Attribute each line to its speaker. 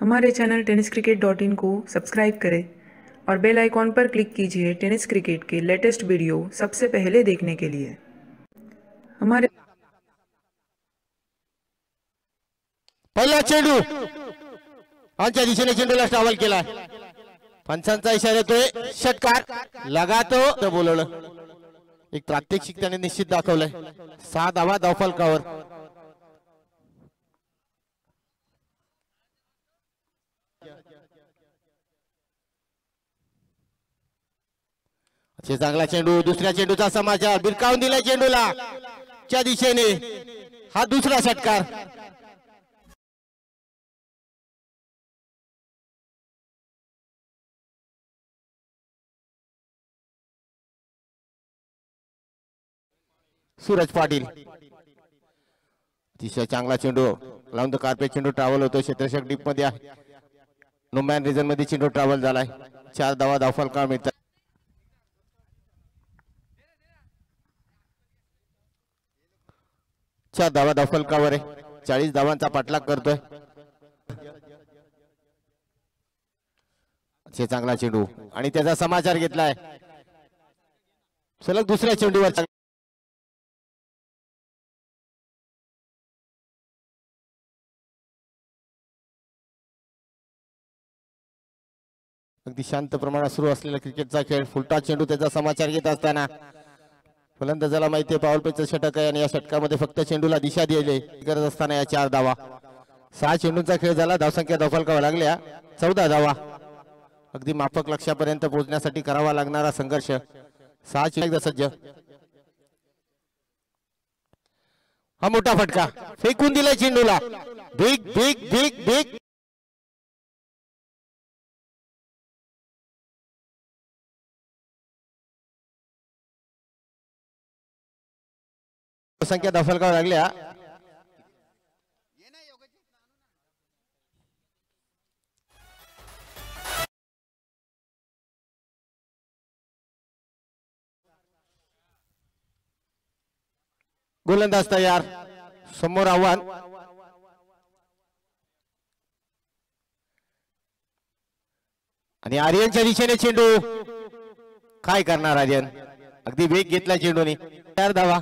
Speaker 1: हमारे channel tenniscricket.in को subscribe करें और बेल आइकॉन पर क्लिक कीजिए टेनिस क्रिकेट के लेटेस्ट वीडियो सबसे पहले देखने के लिए। हमारे
Speaker 2: पहिला चेंडू आमच्या दिशेने चेंडूला ट्रॅव्हल केलाय, पंचांचा इशारा येतोय, षटकार लगातो बोलवलं। एक प्रात्यक्षिक त्याने निश्चित दाखवलंय, 6 धावा धावफलकावर। चांगला चेंडू, दुसऱ्या चेंडूचा समाचार, बिरकावून दिलाय चेंडूला च्या दिशेने, हा दुसरा षटकार। सूरज पाटील अतिशय चांगला चेंडू लावून द कार्पेट, चेंडू ट्रॅव्हल होतो, क्षेत्ररक्षक डीप मध्ये आहे, नो मॅन रिजन मध्ये चेंडू ट्रॅव्हल झालाय, 4 धावा धावफलकावर मिळतात। 4 धावा धावफलकावर आहे, 40 धावांचा पाठलाग करतोय। अतिशय चांगला चेंडू आणि त्याचा समाचार घेतलाय, सलग दुसऱ्या चेंडूवर अगदी शांत प्रमाणात सुरू असलेला क्रिकेटचा खेळ, फुलटा चेंडू, त्याचा समाचार घेत असताना फलंदाजाला माहिती आहे पाऊल पेचं षटक आहे आणि या षटकामध्ये फक्त चेंडूला दिशा दिली गरज असताना या 4 धावा, 6 चेंडूंचा खेळ झाला, धावसंख्या धावफलकावर लागल्या 14 धावा। अगदी माफक लक्ष्यापर्यंत पोहोचण्यासाठी करावा लागणारा संघर्ष, 6 चेंडू सज्ज, हा मोठा फटका, फेकून दिलाय चेंडूला, बिग बिग बिग बिग संख्या धावफलकावर लागल्या। गोलंदाज तयार, समोर आव्हान, आणि आर्यनच्या दिशेने चेंडू, काय करणार आर्यन, अगदी वेग घेतला चेंडूने, 4 धावा।